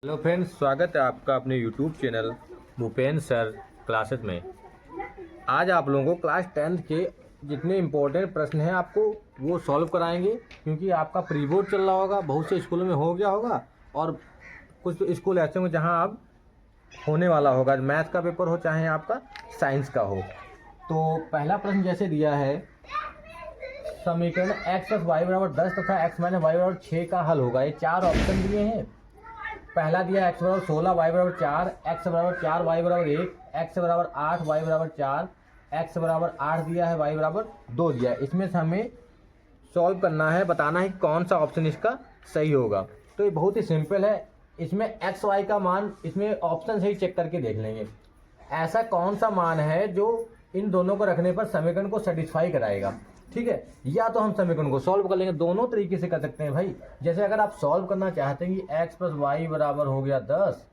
Hello friends, स्वागत है आपका अपने YouTube channel Bhupen sir classes में। आज आप लोगों को क्लास 10th के जितने इम्पोर्टेंट प्रश्न हैं आपको वो सॉल्व कराएंगे, क्योंकि आपका प्री बोर्ड चल रहा होगा, बहुत से स्कूलों में हो गया होगा और कुछ तो स्कूल ऐसे होंगे जहां अब होने वाला होगा, मैथ का पेपर हो चाहे आपका साइंस का हो। तो पहला प्रश्न जैसे दिया है, समीकरण x + y = 10 तथा x - y = 6 का हल होगा। ये चार ऑप्शन दिए हैं। पहला दिया x = 16, y = 4, x = 4, y = 1, x = 8, y = 4, x = 8 दिया है, y = 2 दिया है। इसमें से हमें सॉल्व करना है, बताना है कि कौन सा ऑप्शन इसका सही होगा। तो ये बहुत ही सिंपल है। इसमें x y का मान इसमें ऑप्शन से ही चेक करके देख लेंगे। ऐसा कौन सा मान है जो इन दोनों को रखने पर समीकरण को सेटिस्फाई कराएगा, ठीक है। या तो हम समीकरण को सॉल्व कर लेंगे, दोनों तरीके से कर सकते हैं भाई। जैसे अगर आप सॉल्व करना चाहते हैं कि x + y बराबर हो गया 10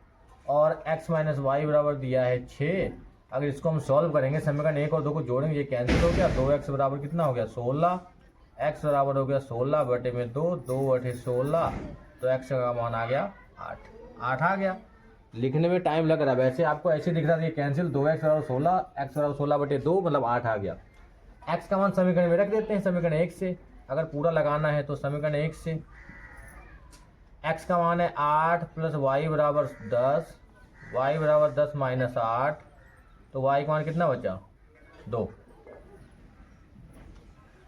और x - y बराबर दिया है 6, अगर इसको हम सॉल्व करेंगे, समीकरण 1 और 2 को जोड़ेंगे, ये कैंसिल हो गया। 2x बराबर कितना हो गया 16, x बराबर हो गया 16/2, 2/16, तो x का मान आ गया 8 आ गया। लिखने में टाइम लग रहा है, वैसे आपको ऐसे दिख रहा था ये कैंसिल, 2x बराबर 16, x बराबर 16/2 मतलब 8 आ गया। x का मान समीकरण में रख देते हैं, समीकरण 1 से अगर पूरा लगाना है तो समीकरण 1 से x का मान है 8 + y = 10, y = 10 - 8, तो y का मान कितना बचा 2,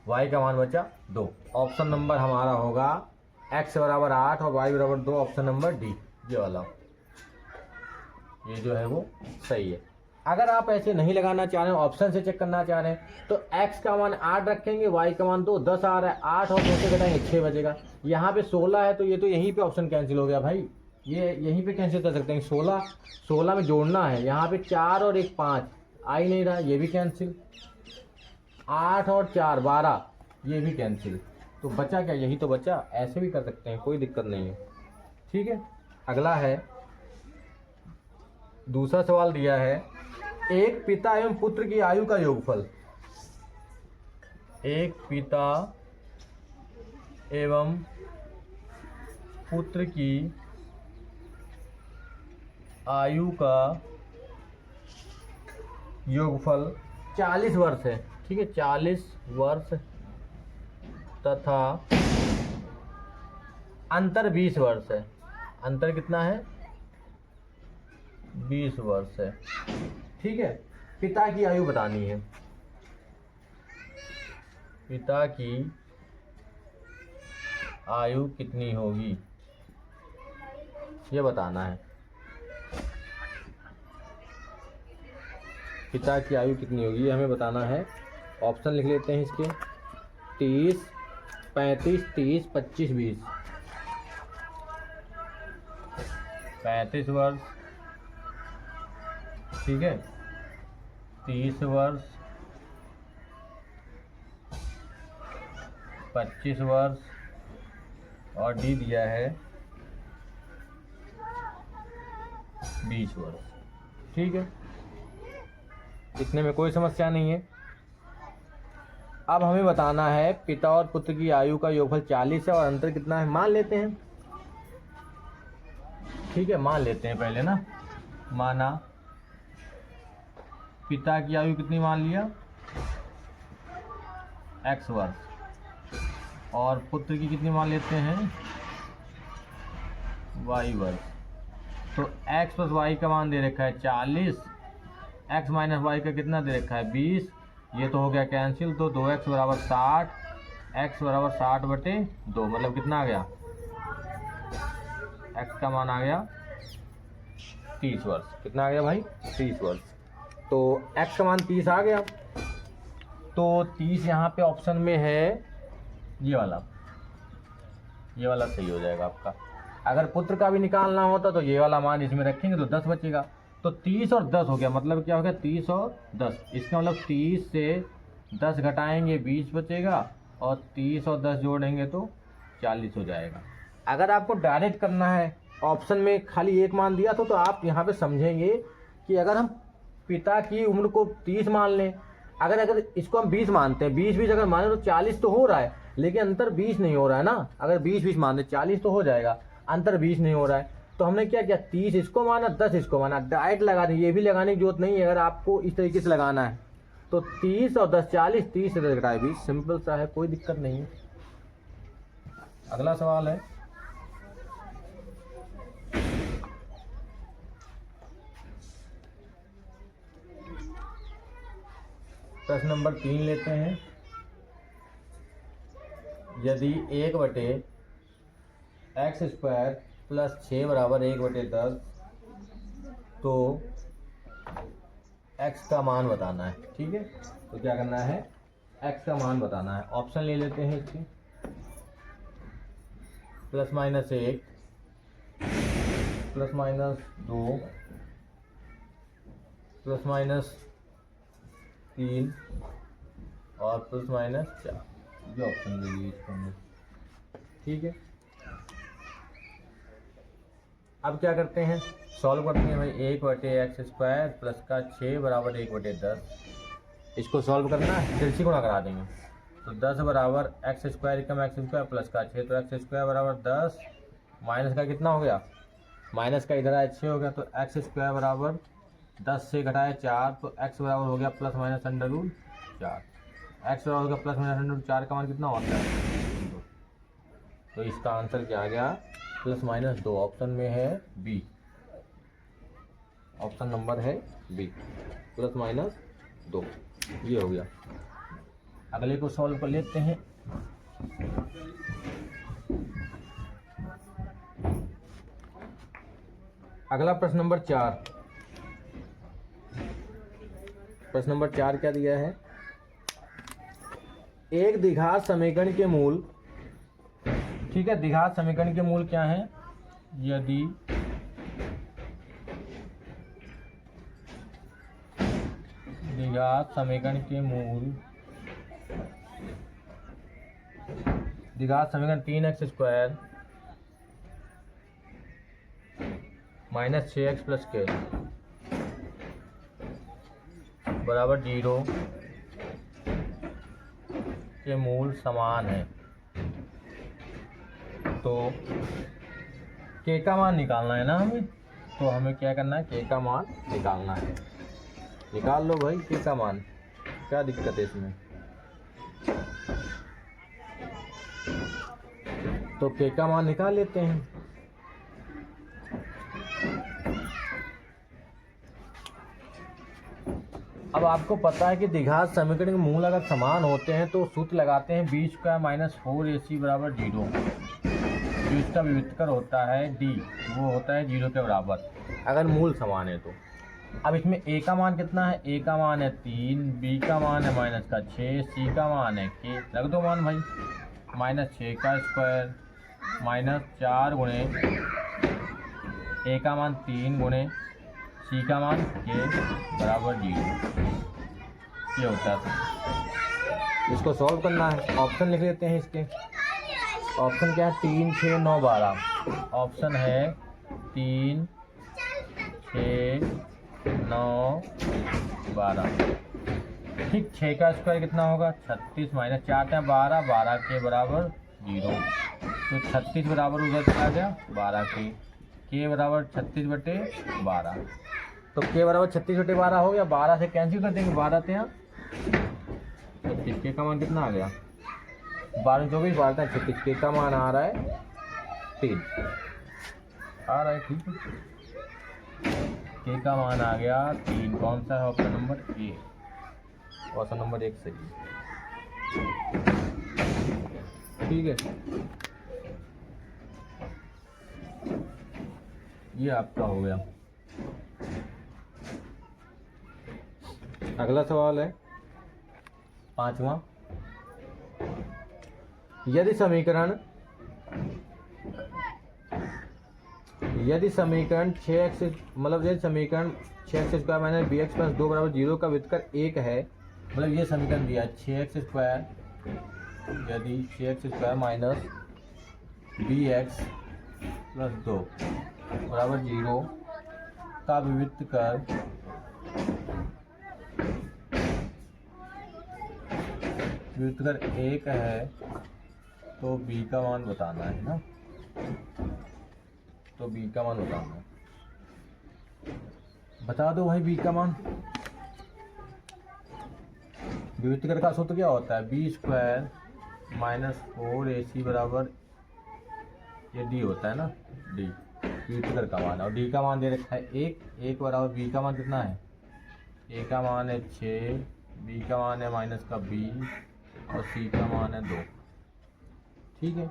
y का मान बचा 2। ऑप्शन नंबर हमारा होगा x = 8 और y = 2, ऑप्शन नंबर डी, ये वाला, ये जो है वो सही है। अगर आप ऐसे नहीं लगाना चाह रहे हैं, ऑप्शन से चेक करना चाह रहे हैं, तो x का मान 8 रखेंगे, y का मान 2, 10 आ रहा है, 8 और 2 से घटाएंगे 6 बचेगा। यहाँ पे 16 है तो ये तो यहीं पे ऑप्शन कैंसिल हो गया भाई, ये यहीं पे कैंसिल कर सकते हैं। 16 में जोड़ना है, यहाँ पे 4 और 1 5 आ ही नहीं रहा, ये भी कैंसिल। 8 और 4 12, ये भी कैंसिल। तो बचा क्या, यही तो बचा। ऐसे भी कर सकते हैं, कोई दिक्कत नहीं है, ठीक है। अगला है, दूसरा सवाल दिया है, एक पिता एवं पुत्र की आयु का योगफल। एक पिता एवं पुत्र की आयु का योगफल 40 वर्ष है, ठीक है, 40 वर्ष तथा अंतर 20 वर्ष है। अंतर कितना है 20 वर्ष है, ठीक है। पिता की आयु बतानी है, पिता की आयु कितनी होगी ये बताना है। पिता की आयु कितनी होगी ये हमें बताना है। ऑप्शन लिख लेते हैं इसके, 30, 35, 30, 25, 20। 35 वर्ष, ठीक है, 30 वर्ष, 25 वर्ष और डी दिया है 20 वर्ष, ठीक है। इतने में कोई समस्या नहीं है। अब हमें बताना है पिता और पुत्र की आयु का योगफल 40 है और अंतर कितना है, मान लेते हैं, ठीक है। मान लेते हैं पहले ना, माना पिता की आयु कितनी मान लिया x वर्ष और पुत्र की कितनी मान लेते हैं y वर्ष। तो x + y का मान दे रखा है 40, x - y का कितना दे रखा है 20, ये तो हो गया कैंसिल। तो 2x = 60, x = 60/2 मतलब कितना आ गया, x का मान आ गया 30 वर्ष। कितना आ गया भाई 30 वर्ष। तो x का मान 30 आ गया, तो 30 यहाँ पे ऑप्शन में है, ये वाला सही हो जाएगा आपका। अगर पुत्र का भी निकालना होता तो ये वाला मान इसमें रखेंगे तो 10 बचेगा। तो 30 और 10 हो गया, मतलब क्या हो गया 30 और 10। इसका मतलब 30 से 10 घटाएंगे 20 बचेगा और 30 और 10 जोड़ेंगे तो 40 हो जाएगा। अगर आपको डायरेक्ट करना है, ऑप्शन में खाली एक मान दिया तो आप यहाँ पे समझेंगे कि अगर हम पिता की उम्र को 30 मान लें, अगर इसको हम 20 मानते हैं, 20 अगर माने तो 40 तो हो रहा है, लेकिन अंतर 20 नहीं हो रहा है ना। अगर 20 मान दे 40 तो हो जाएगा, अंतर 20 नहीं हो रहा है। तो हमने क्या किया, 30 इसको माना, 10 इसको माना, डायरेक्ट लगाने, ये भी लगाने की जरूरत नहीं है। अगर आपको इस तरीके से लगाना है तो 30 और 10 40, 30 से 10 घटाए 20, सिंपल सा है, कोई दिक्कत नहीं है। अगला सवाल है प्रश्न नंबर 3 लेते हैं। यदि 1/x² + 6 = 1/10 तो x का मान बताना है। ठीक है, तो क्या करना है, x का मान बताना है। ऑप्शन ले लेते हैं इसके, ±1 ±2 ±3 और ±4, ये ऑप्शन ले लिए इसको हमने। ठीक है, अब क्या करते हैं, सॉल्व करते हैं भाई। 1/x² प्लस का 6 = 1/10, इसको सॉल्व करना है, तिरछी गुणा करा देंगे। तो 10 = x² कम x² प्लस का 6, तो x² = 10, माइनस का कितना हो गया, माइनस का इधर आया 6 हो गया, तो x² = 10 से घटाया 4, तो x बराबर हो गया ±√4। x बराबर हो गया ±√4 का मान कितना होता है, तो इसका आंसर क्या आ गया, ±2। ऑप्शन में है बी, ऑप्शन नंबर है बी, ±2, ये हो गया। अगले को सॉल्व कर लेते हैं। अगला प्रश्न नंबर 4। प्रश्न नंबर 4 क्या दिया है, एक द्विघात समीकरण के मूल, ठीक है, द्विघात समीकरण के मूल क्या है, यदि द्विघात समीकरण के मूल, द्विघात समीकरण 3x² - 6x + k बराबर 0 के मूल समान है, तो k का मान निकालना है ना हमें, तो हमें क्या करना है, k का मान निकालना है। निकाल लो भाई k का मान, क्या दिक्कत है इसमें। तो k का मान निकाल लेते हैं। अब आपको पता है कि द्विघात समीकरण के मूल अगर समान होते हैं तो सूत्र लगाते हैं b² - 4ac = 0। जो इसका विविधकर होता है d, वो होता है 0 के बराबर, अगर मूल समान है तो। अब इसमें a का मान कितना है, a का मान है 3, b का मान है -6, c का मान है k, रख दो मान भाई, -6 का स्क्वायर -4 गुणे a का मान 3 गुणे c का मान k बराबर 0, ये होता है। इसको सॉल्व करना है, ऑप्शन लिख लेते हैं इसके। ऑप्शन क्या है, 3 6 9 12, ऑप्शन है 3 6 9 12। ठीक, 6 का स्क्वायर कितना होगा, 36 -4 है 12, 12 के बराबर 0, तो 36 बराबर उधर चला गया 12 के बराबर 36/12, तो k बराबर 36/12 हो गया। 12 से कैंसिल कर देंगे, 12 से यहाँ 36, k का मान कितना आ गया, 12 24 12 36, k का मान आ रहा है 3 आ रहा है। ठीक है, k का मान आ गया 3। कौन सा है, option number A, option number 1 सही है। ठीक है, ये आपका हो गया। अगला सवाल है 5वां। यदि समीकरण 6x मतलब यदि समीकरण 6x² - bx + 2 = 0 का विविधकर 1 है, मतलब ये समीकरण दिया है 6x² यदि 6x² - bx + 2 = 0 का विविधकर 1 है, तो b का मान बताना है ना। तो बी का मान बताना है। बता दो भाई बी का मान। विविधकर का सूत्र क्या होता है? बी स्क्वायर माइनस 4ac बराबर ये डी होता है ना, डी विविधकर का मान है। और डी का मान दे रखा है 1 बराबर बी का मान कितना है? ए का मान है 6, बी का मान है माइनस का बी और सी का मान है 2। ठीक है,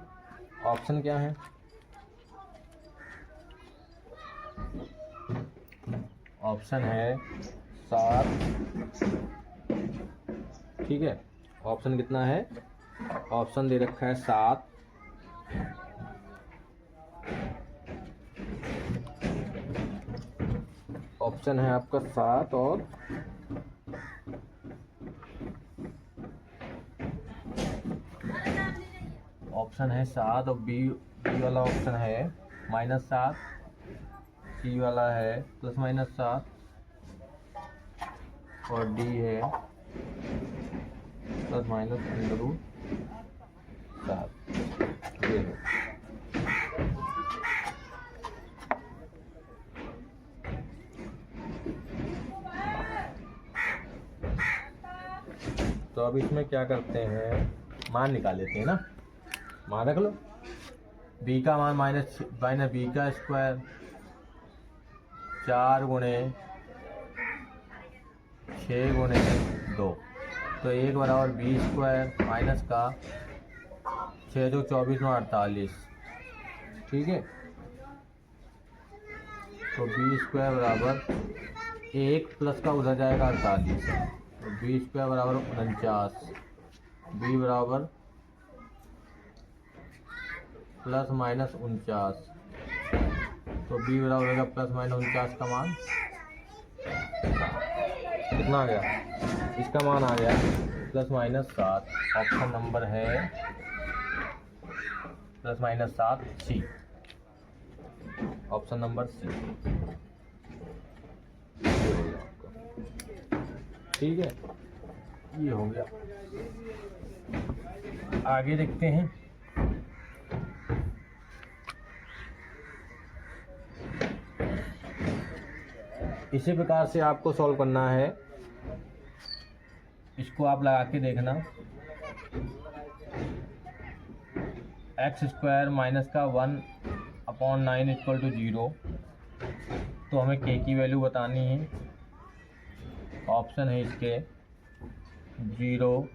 ऑप्शन क्या है? ऑप्शन है 7। ठीक है, ऑप्शन कितना है? ऑप्शन दे रखा है 7। ऑप्शन है आपका 7 और ऑप्शन है 7 और बी वाला ऑप्शन है -7, सी वाला है +-7 और डी है ±√7। ये है। तो अब इसमें क्या करते हैं, मान निकाल लेते हैं ना। मान रख लो, बी का मान माइनस बी का स्क्वायर 4 गुणे 6 गुणे 2, तो 1 बराबर बी स्क्वायर माइनस का 6 जो 24 में 48। ठीक है, तो बी स्क्वायर बराबर 1 प्लस का उधर जाएगा 48, तो बी स्क्वायर बराबर 49, बी बराबर ±49, तो बी बराबर होगा ±49 का मान कितना आ गया? इसका मान आ गया ±7। ऑप्शन नंबर है ±7 सी। Option number C. ठीक है, ये हो गया। आगे देखते हैं। इसी प्रकार से आपको सॉल्व करना है। इसको आप लगा के देखना। x² माइनस का 1/9 = 0, तो हमें k की वैल्यू बतानी है। ऑप्शन है इसके 0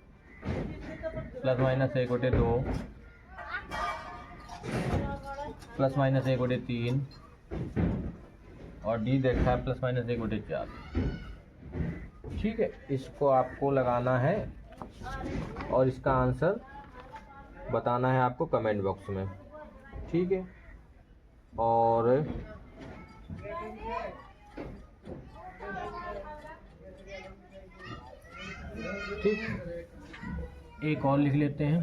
±1/2 ±1/3 और डी देखा है ±1/4। ठीक है, इसको आपको लगाना है और इसका आंसर बताना है आपको कमेंट बॉक्स में। ठीक है, और ठीक, एक और लिख लेते हैं।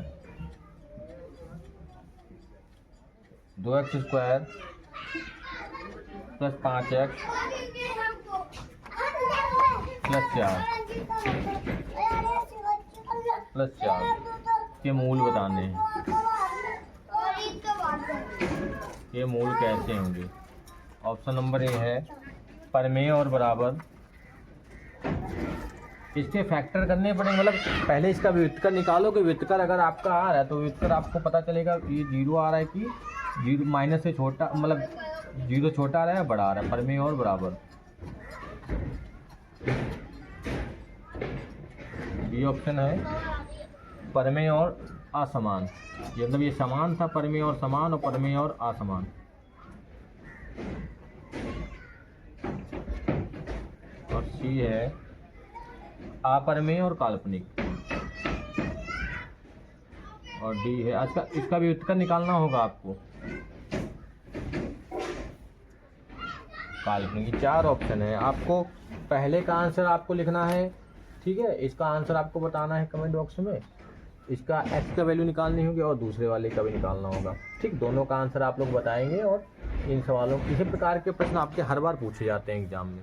2x² + 5x + 4 के मूल बताने हैं। ये मूल कैसे होंगे? ऑप्शन नंबर ए है परमेय और बराबर। इसके फैक्टर करने पड़ेंगे, मतलब पहले इसका व्युत्कर निकालो कि व्युत्कर अगर आपका आ रहा है तो व्युत्कर आपको पता चलेगा ये 0 आ रहा है कि 0 माइनस से छोटा, मतलब 0 छोटा आ रहा है या बड़ा आ रहा है। परमेय और बराबर, बी ऑप्शन है परमेय और असमान। मतलब ये समान था, परमेय और समान, और परमेय और असमान। और सी है अपरमेय और काल्पनिक। और डी है आज का, इसका भी व्युत्कर निकालना होगा आपको, काल्पनिक। 4 ऑप्शन है, आपको पहले का आंसर आपको लिखना है। ठीक है, इसका आंसर आपको बताना है कमेंट बॉक्स में। इसका x का वैल्यू निकालनी होगी और दूसरे वाले का भी निकालना होगा। ठीक, दोनों का आंसर आप लोग बताएंगे। और इन सवालों, इसी प्रकार के प्रश्न आपके हर बार पूछे जाते हैं एग्जाम में।